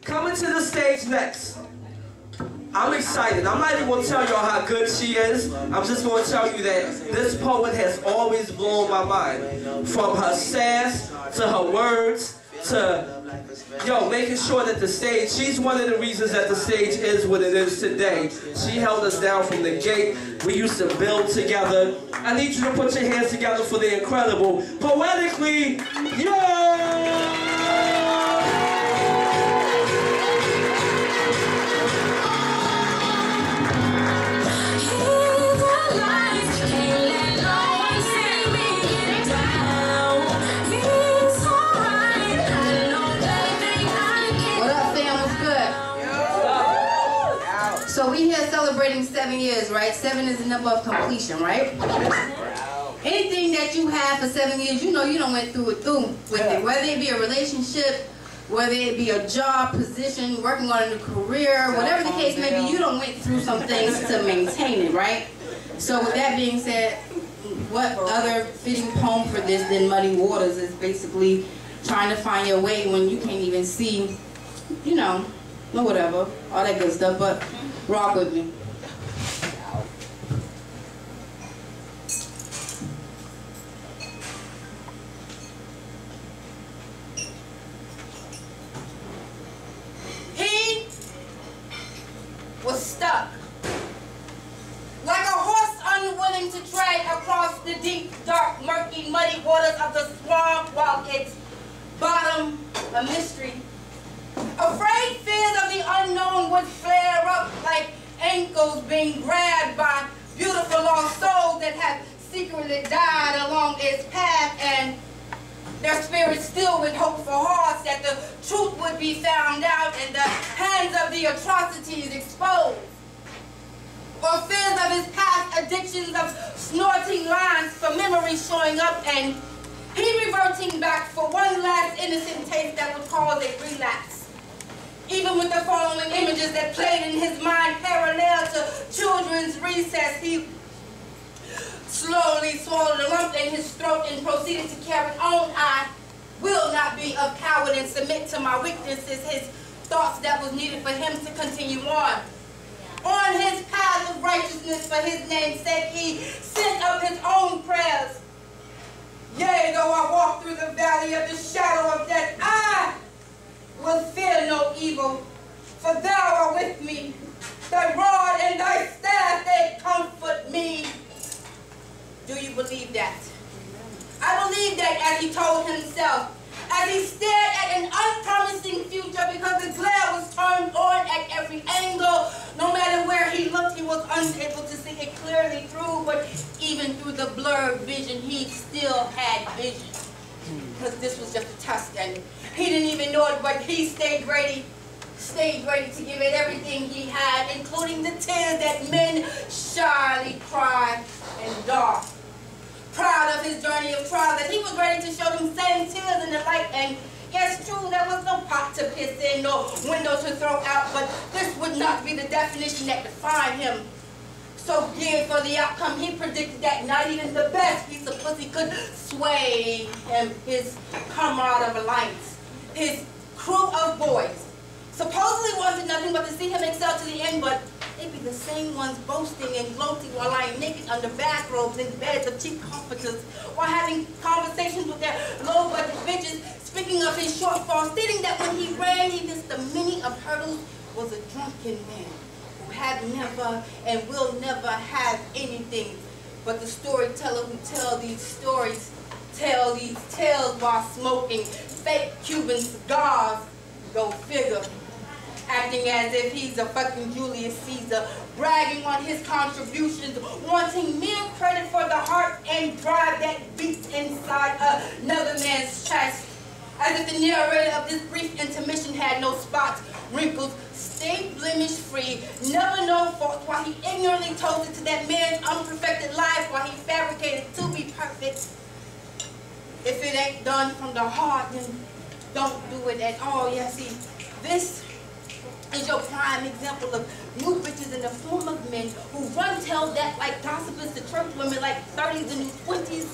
Coming to the stage next. I'm excited. I'm not even going to tell y'all how good she is. I'm just going to tell you that this poet has always blown my mind. From her sass, to her words, to, making sure that the stage, she's one of the reasons that the stage is what it is today. She held us down from the gate. We used to build together. I need you to put your hands together for the incredible Poetically Yours! So we here celebrating 7 years, right? 7 is the number of completion, right? Anything that you have for 7 years, you know you don't went through with it. Whether it be a relationship, whether it be a job, position, working on a new career, whatever the case may be, you don't went through some things to maintain it, right? So with that being said, what other fitting poem for this than Muddy Waters is basically trying to find your way when you can't even see, whatever, all that good stuff, but rock with me. He was stuck, like a horse unwilling to tread across the deep, dark, murky, muddy waters of the swamp while its bottom a mystery. Afraid fears of the unknown would flare up like ankles being grabbed by beautiful lost souls that have secretly died along its path, and their spirits still with hopeful hearts that the truth would be found out and the hands of the atrocities exposed. Or fears of his past addictions of snorting lines for memories showing up and he reverting back for one last innocent taste that would cause a relapse. Even with the following images that played in his mind parallel to children's recess, he slowly swallowed a lump in his throat and proceeded to carry on. I will not be of coward and submit to my weaknesses, his thoughts that was needed for him to continue on. On his path of righteousness for his name's sake, he sent up his own prayers. Yea, though I walk through the valley of the shadow of death, I will fear no evil, for thou art with me. Thy rod and thy staff, they comfort me. Do you believe that? I believe that, as he told himself, as he stared at an unpromising future because the glare was turned on at every angle. No matter where he looked, he was unable to see it clearly through, but even through the blurred vision, he still had vision. Because this was just a test, and he didn't even know it, but he stayed ready to give it everything he had, including the tears that men shyly cry and dark. Proud of his journey of trial, that he was ready to show them same tears in the light, and yes, true, there was no pot to piss in, no window to throw out, but this would not be the definition that defined him. So geared for the outcome, he predicted that not even the best piece of pussy could sway him, his comrade of alliance, his crew of boys. Supposedly wanted nothing but to see him excel to the end, but they be the same ones boasting and gloating while lying naked under bathrobes in beds of cheap comforters, while having conversations with their low-budget bitches, speaking of his shortfall, stating that when he ran against the many of hurdles, was a drunken man who had never and will never have anything but the storyteller who tell these stories, tell these tales while smoking fake Cuban cigars, go figure. Acting as if he's a fucking Julius Caesar, bragging on his contributions, wanting mere credit for the heart and drive that beats inside another man's chest. As if the narrator of this brief intermission had no spots, wrinkles, stayed blemish-free, never no fault, while he ignorantly toasted to that man's unperfected life while he fabricated to be perfect. If it ain't done from the heart, then don't do it at all. Yeah, see, this is your prime example of new bitches in the form of men who run tell that like gossipers to church women like 30s and 20s.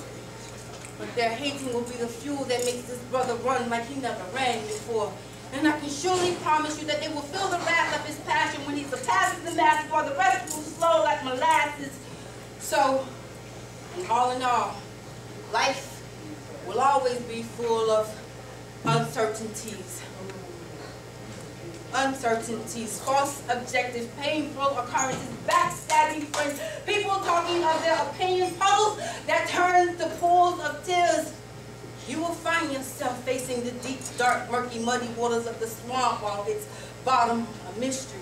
But their hating will be the fuel that makes this brother run like he never ran before. And I can surely promise you that it will fill the wrath of his passion when he surpasses the masses while the rest will flow like molasses. So, all in all, life will always be full of uncertainties. Uncertainties, false objectives, painful occurrences, backstabbing friends, people talking of their opinions, puddles that turn to pools of tears. You will find yourself facing the deep, dark, murky, muddy waters of the swamp while its bottom a mystery.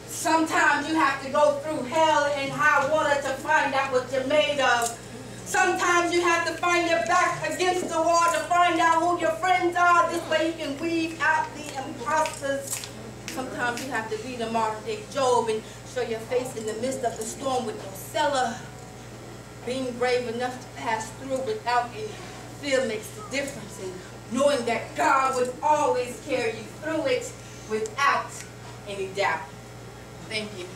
Sometimes you have to go through hell and high water to find out what you're made of. Sometimes you have to find your back against the wall to find out who your friends are. This way you can weed out the imposters. Sometimes you have to be the modern day Job and show your face in the midst of the storm with no cellar. Being brave enough to pass through without any fear makes the difference, and knowing that God would always carry you through it without any doubt. Thank you.